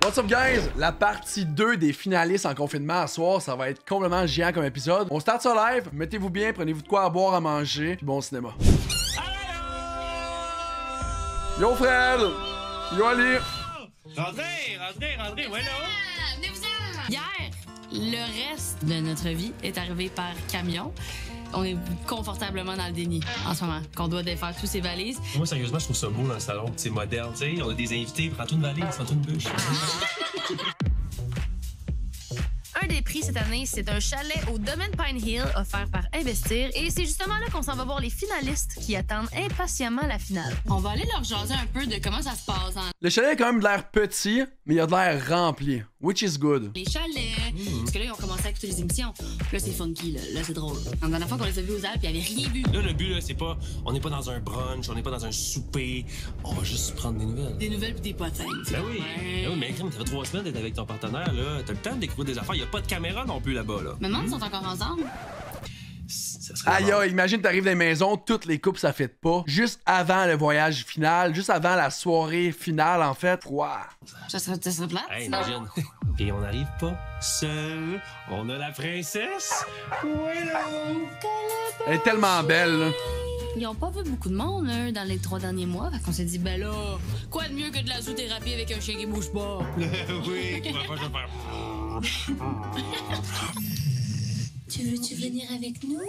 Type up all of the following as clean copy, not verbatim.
What's up guys? La partie 2 des finalistes en confinement à soir, ça va être complètement géant comme épisode. On start ça live, mettez-vous bien, prenez-vous de quoi à boire, à manger, puis bon cinéma. Yo Fred! Yo Ali! Rentrez, ouais là! Venez-vous-en! Hier, le reste de notre vie est arrivé par camion. On est confortablement dans le déni en ce moment, qu'on doit défaire tous ces valises. Moi, sérieusement, je trouve ça beau dans le salon. C'est moderne, tu sais. On a des invités, prends-toi une valise, prends-toi une bûche. Un des prix cette année, c'est un chalet au domaine Pine Hill offert par Investir. Et c'est justement là qu'on s'en va voir les finalistes qui attendent impatiemment la finale. On va aller leur jaser un peu de comment ça se passe. Le chalet a quand même de l'air petit, mais il a de l'air rempli, which is good. Les chalets. Parce que là, ils ont commencé à écouter les émissions. Là, c'est funky, là c'est drôle. La dernière fois qu'on les a vus aux Alpes, ils n'avaient rien vu. Là, le but, là, c'est pas... On n'est pas dans un brunch, on n'est pas dans un souper. On va juste prendre des nouvelles. Des nouvelles pis des potins. Ben oui. Ben oui, mais crème, ça fait 3 semaines d'être avec ton partenaire, là. T'as le temps de découvrir des affaires. Il n'y a pas de caméra non plus là-bas, là. Me demande s'ils sont encore ensemble. Aïe aïe, imagine t'arrives dans les maisons, toutes les couples ça fait pas. Juste avant le voyage final, juste avant la soirée finale en fait. Wow. Ça serait plate. Hey, imagine. Et on n'arrive pas seul. On a la princesse. Willow. Elle est tellement belle là. Ils ont pas vu beaucoup de monde là, dans les 3 derniers mois. Fait qu'on s'est dit, ben là, quoi de mieux que de la zoothérapie avec un chien qui bouge pas? Oui, qui va pas se faire... Tu veux-tu venir avec nous?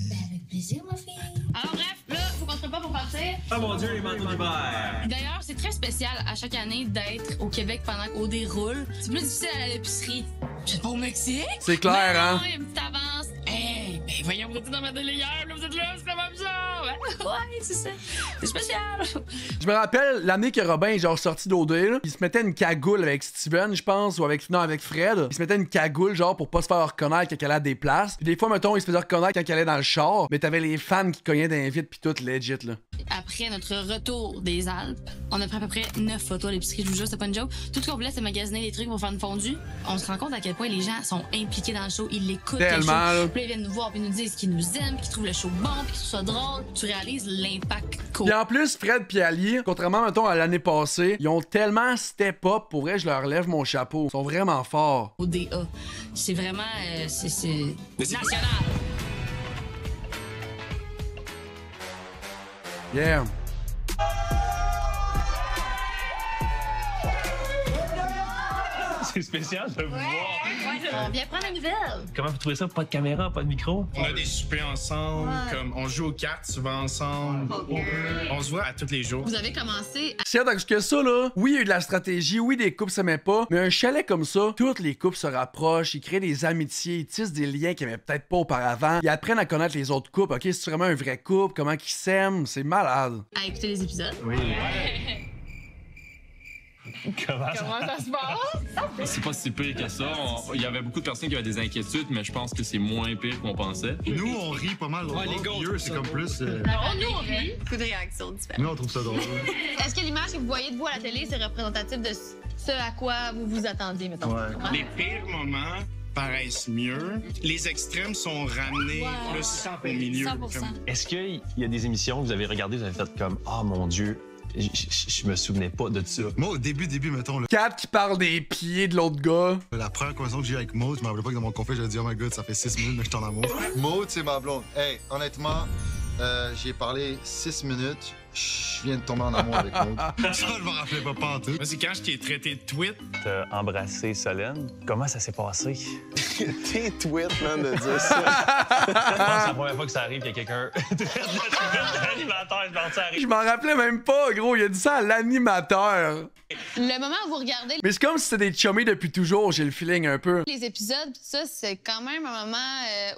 Ben avec plaisir, ma fille. Alors bref, là, faut qu'on se prépare pour partir. Oh mon Dieu, les manteaux d'hiver! D'ailleurs, c'est très spécial à chaque année d'être au Québec pendant qu'OD roule. C'est plus difficile à l'épicerie. C'est pas au Mexique? C'est clair, hein? Non, il y a une petite avance. Hey, ben voyons, vous étiez dans ma télé hier, là, vous êtes là, c'est comme ça. Ouais, c'est ça. C'est spécial. Je me rappelle l'année que Robin est genre sorti d'OD, là, il se mettait une cagoule avec Steven, je pense, ou avec Fred. Il se mettait une cagoule genre pour pas se faire reconnaître quand il allait à des places. Puis des fois, mettons, il se faisait reconnaître quand il allait dans le char, mais t'avais les fans qui cognaient d'un vide pis tout legit là. Après notre retour des Alpes, on a pris à peu près 9 photos à l'épicerie, je vous jure, c'était pas une joke. Tout ce qu'on voulait, c'est magasiner des trucs pour faire une fondue. On se rend compte à quel point les gens sont impliqués dans le show, ils l'écoutent. Tellement, le show. là. Puis ils viennent nous voir, puis ils nous disent qu'ils nous aiment, qu'ils trouvent le show bon, puis qu'ils trouvent ça drôle. Tu réalises l'impact cool. Pis en plus, Fred pis Ali, contrairement, mettons, à l'année passée, ils ont tellement step up, pour vrai, je leur lève mon chapeau. Ils sont vraiment forts. Au DA. C'est vraiment... c'est national. Yeah. C'est spécial de vous voir. On vient prendre la nouvelle. Comment vous trouvez ça? Pas de caméra, pas de micro? On a des soupers ensemble, comme on joue aux cartes souvent ensemble. On se voit à tous les jours. Vous avez commencé à... C'est parce que ça, là, oui, il y a eu de la stratégie, oui, des couples s'aimaient pas, mais un chalet comme ça, toutes les couples se rapprochent, ils créent des amitiés, ils tissent des liens qu'ils n'avaient peut-être pas auparavant, ils apprennent à connaître les autres couples, ok, c'est vraiment un vrai couple, comment ils s'aiment, c'est malade. à écouter les épisodes. Oui. Comment ça? Comment ça se passe? C'est pas si pire que ça. Il y avait beaucoup de personnes qui avaient des inquiétudes, mais je pense que c'est moins pire qu'on pensait. Nous, on rit pas mal. Ouais, les gars, on trouve c'est ça comme drôle. plus. Nous, on rit. Beaucoup de réactions différentes. Nous, on trouve ça drôle. Est-ce que l'image que vous voyez de vous à la télé, c'est représentatif de ce à quoi vous vous attendiez, mettons? Ouais. Les pires moments paraissent mieux. Les extrêmes sont ramenés plus au milieu. 100%. Comme- Est-ce qu'il y a des émissions que vous avez regardées, vous avez fait comme « Ah, mon Dieu, je me souvenais pas de ça. » Moi, au début, mettons, Kat qui parle des pieds de l'autre gars. la première conversation que j'ai eu avec Maud, je me rappelais pas que dans mon conflit, j'avais dit « Oh my god, ça fait 6 minutes, mais je suis en amour. » Maud, c'est ma blonde. Hey, honnêtement, j'ai parlé 6 minutes. Je viens de tomber en amour avec Maud. Ça, je me rappelais pas pantoute. Moi, c'est quand je t'ai traité de tweet. T'as embrassé Solène. Comment ça s'est passé? T'es tweet, man, de dire ça. Je pense que c'est la première fois que ça arrive qu'il y a quelqu'un l'animateur Je m'en rappelais même pas, gros, il a dit ça à l'animateur. Le moment où vous regardez Mais c'est comme si c'était des chummies depuis toujours, j'ai le feeling un peu. les épisodes, pis tout ça, c'est quand même un moment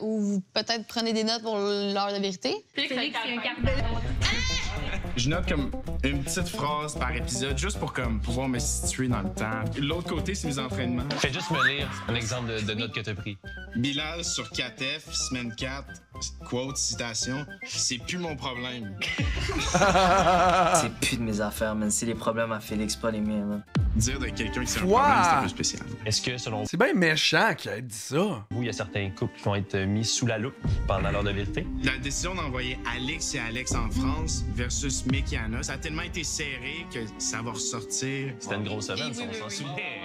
où vous peut-être prenez des notes pour l'heure de vérité. Je note comme une petite phrase par épisode, juste pour comme pouvoir me situer dans le temps. L'autre côté, c'est mes entraînements. Fais juste me lire un exemple de note que t'as pris. Bilal sur 4F, semaine 4, quote, citation, c'est plus mon problème. C'est plus de mes affaires, man. C'est les problèmes à Félix, pas les miens, man. dire de quelqu'un que c'est un Wow! problème, c'est un peu spécial. Est-ce que, selon C'est bien méchant qu'il ait dit ça. vous, il y a certains couples qui vont être mis sous la loupe pendant l'heure de vérité? La décision d'envoyer Alex et Alex en France versus Mick et Anna, ça a tellement été serré que ça va ressortir. C'était une grosse semaine, Oui, ça, oui, on s'en oui, souvenait.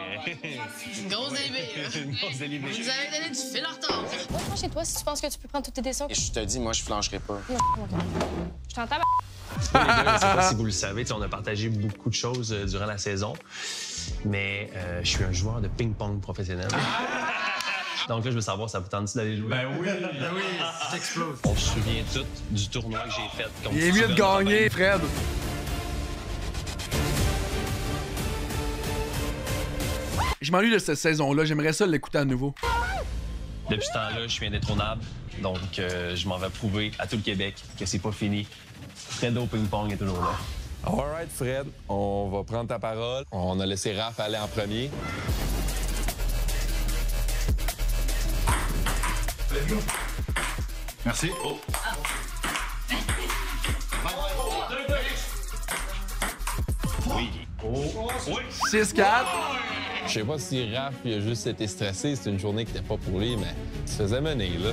Une grosse délibée, là. Une grosse délibée. Vous avez donné du fil en retard. Va chez toi si tu penses que tu peux prendre toutes tes décisions. Je te dis, moi, je flancherai pas. Je t'entends. Moi, les gars, je sais pas si vous le savez, on a partagé beaucoup de choses durant la saison, mais je suis un joueur de ping-pong professionnel. Donc là, je veux savoir, ça vous tente d'aller jouer? Ben oui, t'exploses. On se souvient tous du tournoi que j'ai fait. Contre Il est mieux de Steven gagner, Robin. Fred. Je m'ennuie de cette saison-là. J'aimerais ça l'écouter à nouveau. Depuis ce temps-là, je suis indétrônable. Donc, je m'en vais prouver à tout le Québec que c'est pas fini. Fred au ping-pong est toujours là. All right, Fred, on va prendre ta parole. On a laissé Raph aller en premier. Merci. Oh. 6-4. Je sais pas si Raph il a juste été stressé, c'était une journée qui était pas pour lui, mais il se faisait mener, là.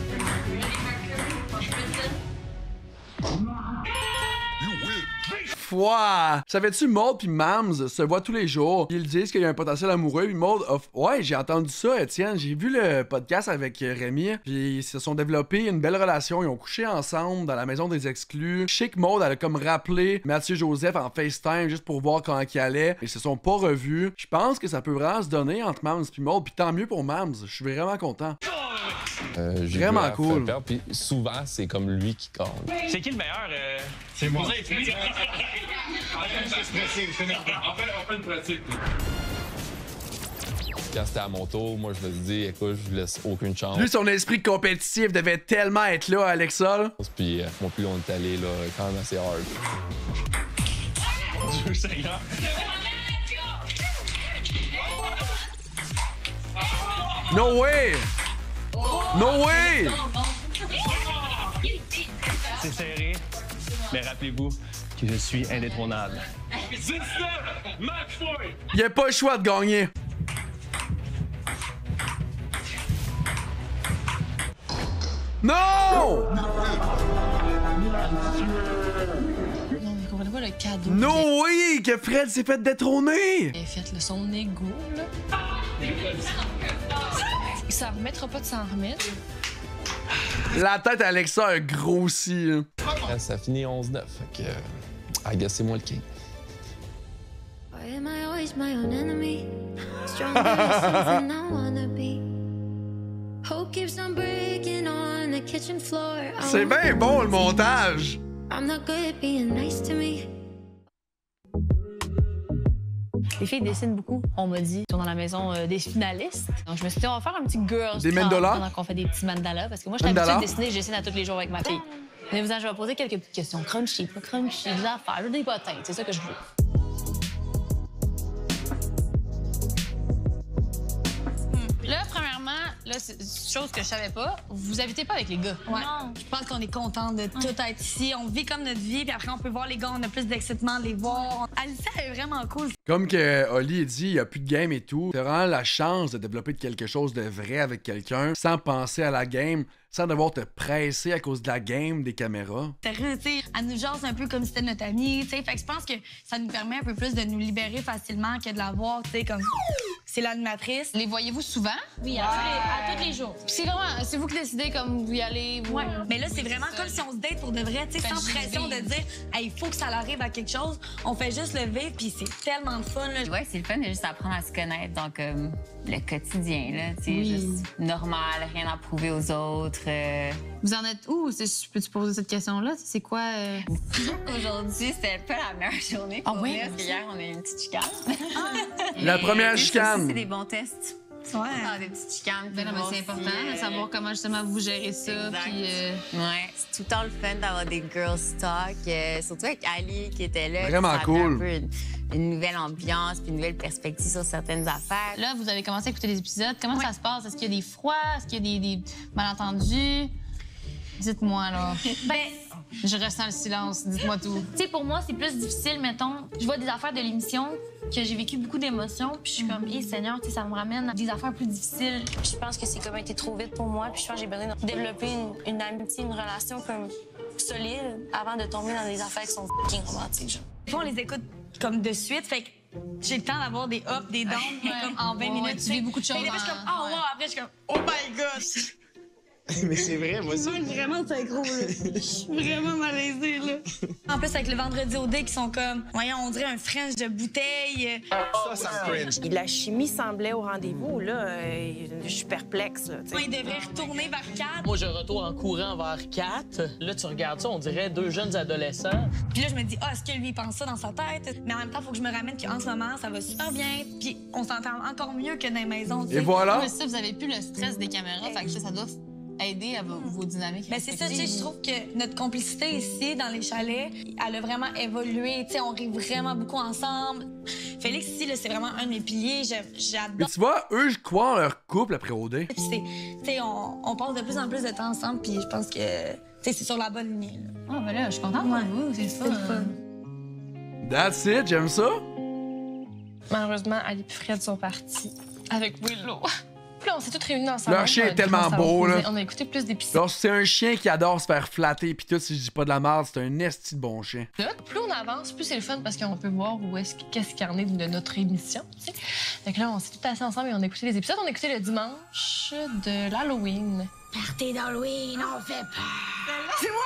Foi! Savais-tu, Maud puis Mams se voient tous les jours. Ils disent qu'il y a un potentiel amoureux. Puis Maud, ouais, j'ai entendu ça, Étienne. J'ai vu le podcast avec Rémi. Puis ils se sont développés une belle relation. Ils ont couché ensemble dans la maison des exclus. Je sais que Maud, elle a comme rappelé Mathieu Joseph en FaceTime juste pour voir comment il allait. Ils se sont pas revus. Je pense que ça peut vraiment se donner entre Mams puis Maud. Puis tant mieux pour Mams. Je suis vraiment content. J'ai Vraiment vu Raph cool. perdre, puis souvent, c'est comme lui qui gagne. C'est qui le meilleur? c'est moi. Vous avez fait- On fait une pratique. Quand c'était à mon tour, moi, je me suis dit, écoute, je laisse aucune chance. Lui, son esprit compétitif devait tellement être là, Alexa. Là. Puis, moi, plus on est allé, là, quand même assez hard. Dieu Seigneur. No way! No way! C'est serré, mais rappelez-vous que je suis indétrônable. 19! Match point! Il a pas le choix de gagner. Non! Non, mais comprenez pas le cadeau. No way! Que Fred s'est fait détrôner! Il a fait le son égo, là. Ça remettra pas de s'en remettre. La tête d'Alexa a grossi. Là. Ça finit 11-9, fait que, I guess c'est moi le king. Why am I always my own enemy? Stronger than I wanna be. Hope keeps on breaking on the kitchen floor. C'est bien bon le montage. I'm not good at being nice to me. Les filles dessinent beaucoup, on m'a dit. Ils sont dans la maison des finalistes. Donc, je me suis dit, on va faire un petit girls Des talk mandalas? pendant qu'on fait des petits mandalas. Parce que moi, je suis habituée de dessiner, je dessine à tous les jours avec ma fille. Mais vous, je vais poser quelques petites questions. Crunchy, pas crunchy, des affaires, des bottins. C'est ça que je veux. Là, premièrement, là, c'est une chose que je savais pas. Vous habitez pas avec les gars. Ouais. Je pense qu'on est content de tout être ici. On vit comme notre vie, puis après, on peut voir les gars, on a plus d'excitement de les voir. Alicia est vraiment cool. Comme que Oli a dit, il n'y a plus de game et tout. C'est vraiment la chance de développer quelque chose de vrai avec quelqu'un sans penser à la game, sans devoir te presser à cause de la game, des caméras. Sérieux, tu sais, elle nous jase un peu comme si c'était notre amie, tu sais. Fait que je pense que ça nous permet un peu plus de nous libérer facilement que de la voir, tu sais, comme c'est l'animatrice. Les voyez-vous souvent? Oui, à tous les jours. Puis c'est vraiment, c'est vous qui décidez comme vous y allez. Vous... Ouais. Mais là, c'est vraiment comme si on se date pour de vrai, tu sais, sans pression de dire, hey, il faut que ça arrive à quelque chose. On fait juste le vivre, puis c'est tellement de fun, là. Ouais, c'est le fun de juste apprendre à se connaître. Donc, le quotidien, là, tu sais, juste normal, rien à prouver aux autres. Vous en êtes où? Peux-tu poser cette question-là? C'est quoi? Aujourd'hui, c'était pas la meilleure journée pour oui? parce qu'hier, on a eu une petite chicane. La première chicane. C'est des bons tests. Ouais. Ah, des petites chicanes. Ben non, mais c'est important de savoir comment justement vous gérez ça. Puis, Ouais, c'est tout le temps le fun d'avoir des girls talk, surtout avec Ali qui était là. Vraiment ça cool. un peu une nouvelle ambiance puis une nouvelle perspective sur certaines affaires. Là, vous avez commencé à écouter les épisodes. Comment ça se passe? Est-ce qu'il y a des froids? Est-ce qu'il y a des malentendus? Dites-moi, là. Ben, Je ressens le silence, dites-moi tout. Tu sais, pour moi, c'est plus difficile, mettons. Je vois des affaires de l'émission que j'ai vécu beaucoup d'émotions, puis je suis comme, hé, Seigneur, tu sais, ça me ramène à des affaires plus difficiles. Je pense que c'est comme été trop vite pour moi, puis je pense que j'ai besoin de développer une amitié, une relation comme solide avant de tomber dans des affaires qui sont fucking romantiques, genre. Des fois, on les écoute comme de suite, fait que j'ai le temps d'avoir des ups, des downs, mais comme en 20 minutes. Tu vis beaucoup de choses. Fait que des fois, je suis comme, oh wow, après, je suis comme, oh my god! Mais c'est vrai, moi aussi. Vraiment synchro, là. Je suis vraiment malaisée, là. En plus, avec le vendredi au dé qui sont comme, voyons, on dirait un French de bouteille. Ça me cringe. La chimie semblait au rendez-vous, là. Je suis perplexe, là. Il devrait retourner vers 4. Moi, je retourne en courant vers 4. Là, tu regardes ça, on dirait 2 jeunes adolescents. Puis là, je me dis, ah, est-ce que lui, il pense ça dans sa tête? Mais en même temps, il faut que je me ramène qu'en ce moment, ça va super bien. Puis on s'entend encore mieux que dans les maisons. Et voilà. Mais ça, vous avez plus le stress des caméras, fait que ça doit aider à vos dynamiques. Ben c'est ça, tu sais, je trouve que notre complicité ici, dans les chalets, elle a vraiment évolué. Tu sais, on rit vraiment beaucoup ensemble. Félix, ici, là, c'est vraiment un de mes piliers. J'adore. Mais tu vois, eux, je crois en leur couple après OD. Puis tu sais, on passe de plus en plus de temps ensemble, puis je pense que, tu sais, c'est sur la bonne lignée. Ah, ben là, je suis contente pour vous, c'est ça. That's it, j'aime ça. Malheureusement, Ali et Fred sont partis avec Willow. Puis là, on s'est tous réunis ensemble. Leur chien est tellement beau, là. On a écouté plus d'épisodes. Alors, c'est un chien qui adore se faire flatter, pis tout, si je dis pas de la merde, c'est un esti de bon chien. Plus on avance, plus c'est le fun parce qu'on peut voir qu'est-ce qu'il y en est de notre émission. Tu sais. Donc là, on s'est tous assis ensemble et on a écouté les épisodes. On a écouté le dimanche de l'Halloween. Party d'Halloween, on fait peur. C'est moi!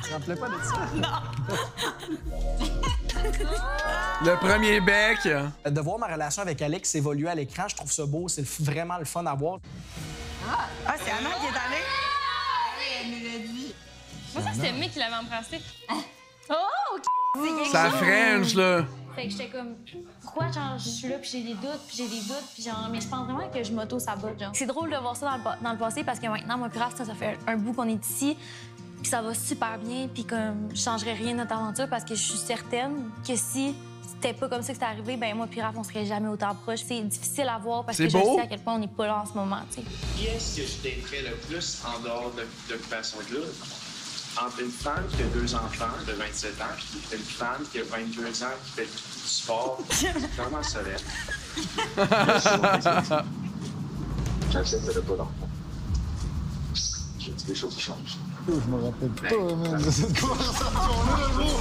Tu te rappelais pas de ça? Non! Le premier bec. De voir ma relation avec Alex évoluer à l'écran, je trouve ça beau. C'est vraiment le fun à voir. Ah, c'est Anna qui est allée? Elle nous l'a dit. Moi, ça, c'était Mick qui l'avait embrassé. Oh, OK! Ça French, là. Fait que j'étais comme, pourquoi, genre, je suis là, puis j'ai des doutes, puis genre, mais je pense vraiment que je m'auto-sabote, genre. C'est drôle de voir ça dans le passé parce que maintenant, moi, puis Raph, ça fait un bout qu'on est ici, puis ça va super bien, puis comme, je changerais rien de notre aventure parce que je suis certaine que si c'était pas comme ça que c'était arrivé, ben moi, puis Raph, on serait jamais autant proches. C'est difficile à voir parce que je sais à quel point on n'est pas là en ce moment, tu sais. Qui est-ce que je daterais le plus en dehors de l'occupation de l'autre? Entre une femme qui a 2 enfants de 27 ans et une femme qui a 22 ans qui fait du sport, comment ça va? J'accepterai pas d'enfant. J'ai dit des choses qui changent. Je me rappelle pas, man, de cette conversation-là, gros!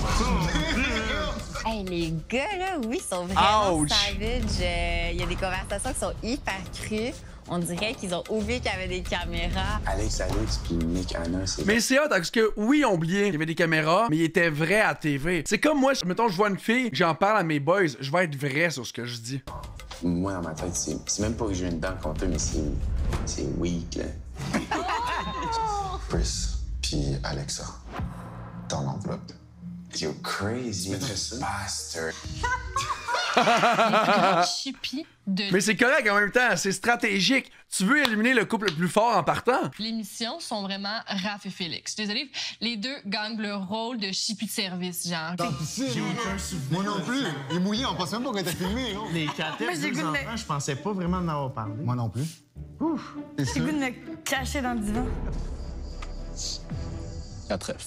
Hey, les gars, là, oui, sont vraiment Ouch. savage. Il y a des conversations qui sont hyper crues. On dirait qu'ils ont oublié qu'il y avait des caméras. Alex, puis Nick, Anna, c'est... Mais c'est hot, parce que oui, on oubliait qu'il y avait des caméras, mais il était vrai à TV. C'est comme moi, mettons, je vois une fille, j'en parle à mes boys, je vais être vrai sur ce que je dis. Moi, dans ma tête, c'est même pas que j'ai une dent contre eux, mais c'est weak, là. Chris, puis Alexa, dans l'enveloppe. You're crazy bastard. Mais c'est correct en même temps, c'est stratégique. Tu veux éliminer le couple le plus fort en partant. L'émission sont vraiment Raph et Félix. Je suis désolée, les deux gagnent le rôle de chipi de service, genre. J'ai aucun souvenir. Moi non plus. Il est mouillé, on pense même pas qu'on était filmé. Les 4 enfants, je pensais pas vraiment en avoir parlé. Moi non plus. Ouf! J'ai le goût de me cacher dans le divan. 4 F.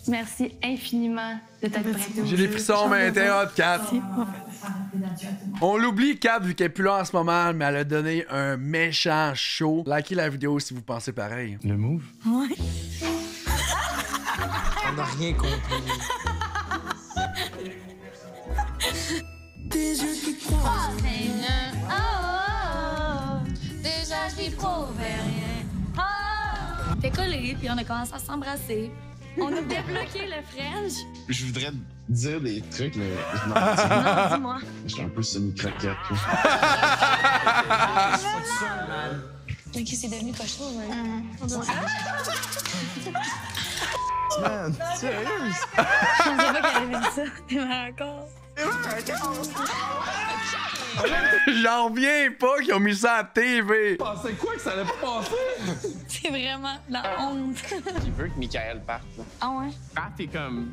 Merci infiniment de t'être prêté. J'ai des frissons, mais t'es hot, Kat. On l'oublie, Kat, vu qu'elle est plus là en ce moment, mais elle a donné un méchant show. Likez la vidéo si vous pensez pareil. Le move? Ouais. On n'a rien compris. Des yeux qui croient. Déjà, je lui prouve rien. T'es collé, puis on a commencé à s'embrasser. On a débloqué le French. Je voudrais dire des trucs, mais... Non, dis-moi. Je suis un peu semi-croquette. Ok, c'est devenu cochon, Man, sérieux? Je pensais pas qu'elle avait dit ça. T'es mal encore. J'en reviens pas qu'ils ont mis ça à TV. Pensais quoi que ça allait pas passer? C'est vraiment la honte. Il veut que Michael parte. Là. Ah ouais? Raph est comme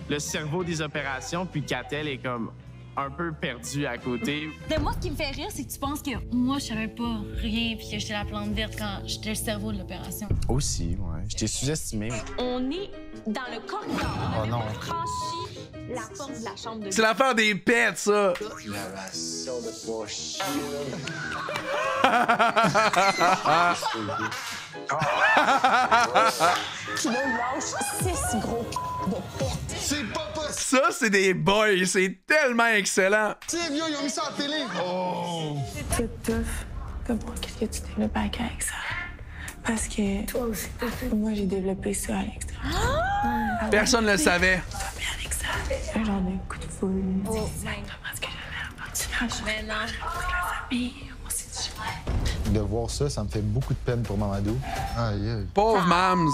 le cerveau des opérations, puis Catel est comme un peu perdu à côté. Mais moi, ce qui me fait rire, c'est que tu penses que moi, je savais pas rien puis que j'étais la plante verte quand j'étais le cerveau de l'opération. Aussi, ouais. ouais. Je t'ai sous-estimé. On est dans le corridor. Oh non. On a franchi la porte de la chambre de... C'est l'affaire des pets, ça! La ration de pois chier. Puis là, il lâche 6 gros de pète. C'est pas possible! Ça, c'est des boys, c'est tellement excellent! C'est vieux, ils ont mis ça à la télé! Oh! C'est tough. Comme moi, qu'est-ce que tu développes avec ça? Parce que... Toi aussi. Moi, j'ai développé ça à l'extérieur. Personne ne le savait. Avec ça. Un genre de coup de foudre. C'est exactement ce que j'avais ressenti. Mais non. La famille, on s'est dit... De voir ça, ça me fait beaucoup de peine pour Mamadou. Aïe, aïe. Pauvre Mams!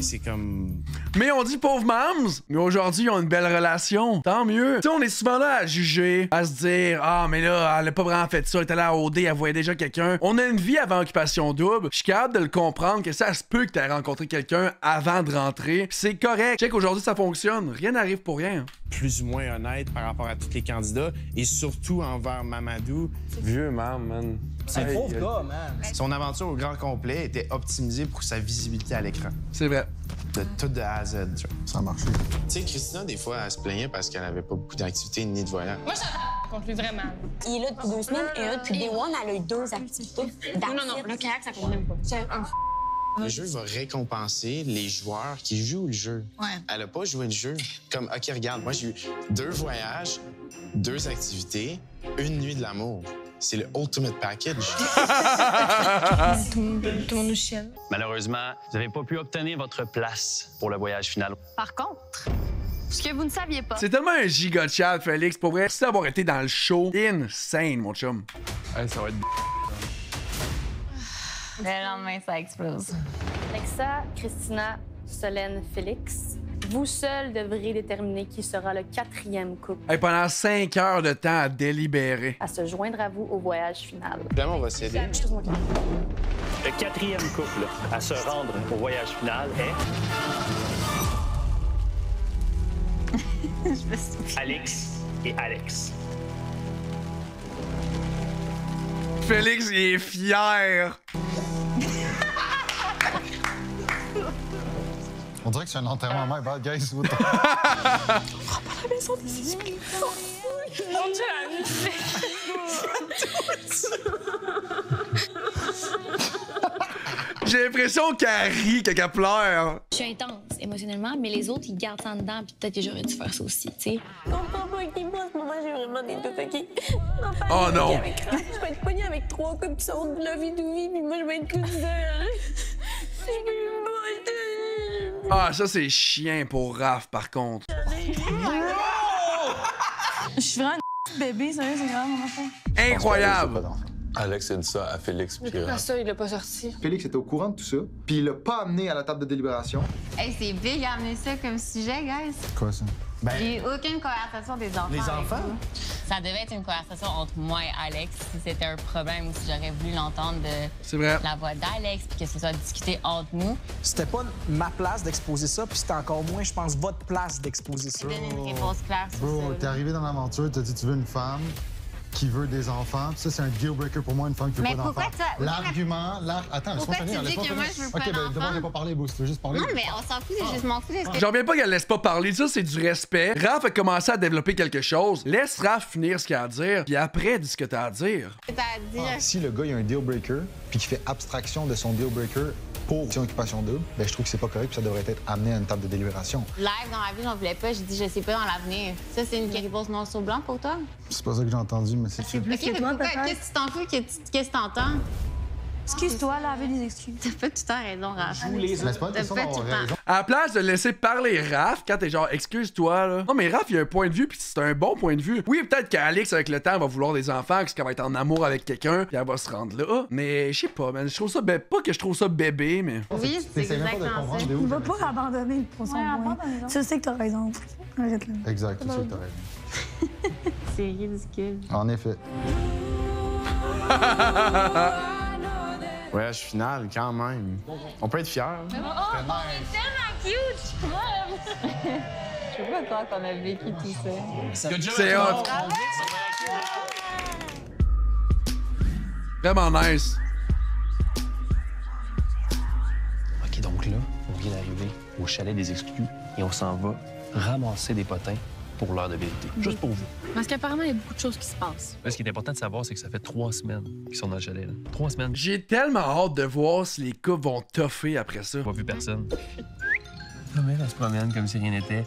C'est comme... Mais on dit pauvre Mams! Mais aujourd'hui, ils ont une belle relation. Tant mieux. Tu sais, on est souvent là à juger, à se dire, ah, mais là, elle a pas vraiment fait ça, elle était là à OD, elle voyait déjà quelqu'un. On a une vie avant Occupation Double. Je suis capable de le comprendre que ça se peut que tu aies rencontré quelqu'un avant de rentrer. C'est correct. Check, aujourd'hui, ça fonctionne. Rien n'arrive pour rien. Plus ou moins honnête par rapport à tous les candidats et surtout envers Mamadou. Vieux Mam, man. C'est le pauvre gars, man. Son aventure au grand complet était optimisée pour sa visibilité à l'écran. C'est vrai. De tout de A à Z. Tu vois. Ça a marché. Tu sais, Christina, des fois, elle se plaignait parce qu'elle avait pas beaucoup d'activités ni de voyage. Moi, je contre lui vraiment. Il est là depuis 2 semaines et là, depuis Day One, elle a eu 2 activités. Non, le kayak, ça compte même pas. Le jeu va récompenser les joueurs qui jouent le jeu. Ouais. Elle a pas joué le jeu. Comme, OK, regarde, moi, j'ai eu 2 voyages, 2 activités, 1 nuit de l'amour. C'est le ultimate package. Tout le monde nous chienne. Malheureusement, vous n'avez pas pu obtenir votre place pour le voyage final. Par contre, ce que vous ne saviez pas... C'est tellement un giga chat, Félix. Pour vrai, merci d'avoir été dans le show. Insane, mon chum. Hey, ça va être... Le lendemain, ça explose. Alexa, Christina, Solène, Félix, vous seuls devrez déterminer qui sera le 4e couple Hey, pendant 5 heures de temps à délibérer. à se joindre à vous au voyage final. Finalement, on va s'aider. Le 4e couple à se rendre au voyage final est... Alix et Alex. Félix, il est fier. On dirait que c'est un enterrement à mère. Guys, what the... La maison des esprits. Mon Dieu, la musique. J'ai l'impression qu'elle rit quand elle pleure. Je suis intense émotionnellement, mais les autres, ils gardent ça en dedans, puis peut-être que j'aurais dû faire ça aussi, tu sais. Non, papa, qui passe, maman, j'ai vraiment des doutes, OK? Oh non! Je vais être poignée avec 3 couples qui sont de la vie de vie, puis moi, je vais être toute seule. Ah, ça, c'est chien pour Raph, par contre. Je suis vraiment un bébé, sérieux, c'est grave, mon enfant. Incroyable! Alex a dit ça à Félix puis Ah, ça, il l'a pas sorti. Félix était au courant de tout ça, puis il l'a pas amené à la table de délibération. Hey, c'est big amener ça comme sujet, guys. Quoi, ça? J'ai eu aucune conversation des enfants. Les avec enfants? vous. Ça devait être une conversation entre moi et Alex si c'était un problème ou si j'aurais voulu l'entendre C'est de vrai. la voix d'Alex puis que ce soit discuté entre nous. C'était pas ma place d'exposer ça, puis c'était encore moins, je pense, votre place d'exposer ça. Donner une réponse claire sur Bro, ça. t'es arrivé dans l'aventure, t'as dit tu veux une femme qui veut des enfants. Ça, c'est un deal breaker pour moi, une femme qui veut Mais pas d'enfants. pourquoi ça- L'argument, attends, laisse-moi Pourquoi finir. tu dis laisse-moi que moi, finir. je veux OK, pas ben d'abord, d'enfants? j'ai pas parlé, Bruce. Tu veux juste parler? Non, mais on s'en fout, je m'en fous. J'en reviens pas qu'elle laisse pas parler. Ça, c'est du respect. Raph a commencé à développer quelque chose. Laisse Raph finir ce qu'il a à dire, puis après, dis ce que t'as à dire. T'as à dire. Si le gars, il a un deal breaker, puis qu'il fait abstraction de son deal breaker pour son occupation double, ben je trouve que c'est pas correct, puis ça devrait être amené à une table de délibération. Live dans ma vie, j'en voulais pas. J'ai dit, je sais pas dans l'avenir. Ça, c'est une réponse noir sur blanc pour toi? C'est pas ça que j'ai entendu, mais c'est ça. OK, mais pourquoi? Qu'est-ce que tu t'en fous? Qu'est-ce que t'entends? Excuse-toi, là, avec des excuses. T'as pas tout le temps raison, Raph. Mais c'est pas une T'as question pas d'avoir tout le temps. raison. À la place de laisser parler Raph, quand t'es genre, excuse-toi, là. Non, mais Raph, il a un point de vue, puis c'est un bon point de vue. Oui, peut-être qu'Alex, avec le temps, va vouloir des enfants, qu'elle va être en amour avec quelqu'un, puis elle va se rendre là. Mais je sais pas, man. Je trouve ça, pas que je trouve ça bébé, mais. Oui, c'est exactement ça. Il va pas abandonner pour son point. Tu sais que t'as raison. Arrête-le. Exact, tu sais que t'as raison. C'est ridicule. En effet. Voyage final, quand même. On peut être fiers. Oh, c'est tellement cute! Je peux pas croire qu'on a vécu tout ça. C'est hot. Vraiment nice. là, on vient d'arriver au chalet des exclus et on s'en va ramasser des potins pour l'heure de vérité. Juste pour vous. Parce qu'apparemment, il y a beaucoup de choses qui se passent. Là, ce qui est important de savoir, c'est que ça fait 3 semaines qu'ils sont dans le chalet. Là. 3 semaines. J'ai tellement hâte de voir si les couples vont toffer après ça. J'ai pas vu personne. La mère, elle se promène comme si rien n'était.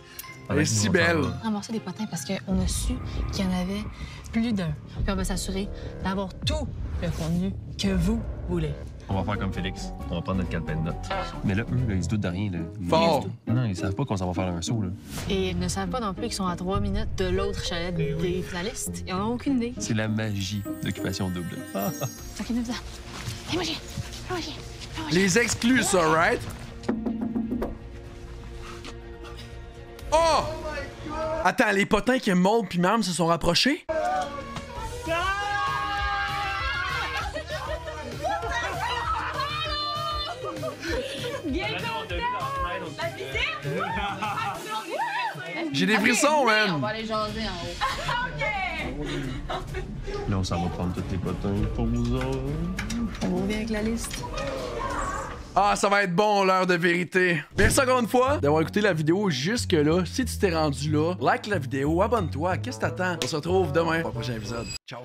Elle est si belle. Ramasser des potins parce qu'on a su qu'il y en avait plus d'un. Puis on va s'assurer d'avoir tout le contenu que vous voulez. On va faire comme Félix. On va prendre notre calepin de notes. Mais là, eux, là, ils se doutent de rien. Là. Fort! Non, ils savent pas qu'on s'en va faire un saut. Là. Et ils ne savent pas non plus qu'ils sont à 3 minutes de l'autre chalet des finalistes. Ils n'en ont aucune idée. C'est la magie d'occupation double. OK, nous ça. Hey, moi, Les exclus, ça, right? Oh! Attends, les potins que Maud puis Mam se sont rapprochés? J'ai des frissons, man! On va aller jaser en haut. Là, on s'en va prendre tous les potins pour vous autres. On revient avec la liste. Ah, ça va être bon, l'heure de vérité. Merci encore une fois d'avoir écouté la vidéo jusque-là. Si tu t'es rendu là, like la vidéo, abonne-toi. Qu'est-ce que t'attends? On se retrouve demain pour le prochain épisode. Ciao!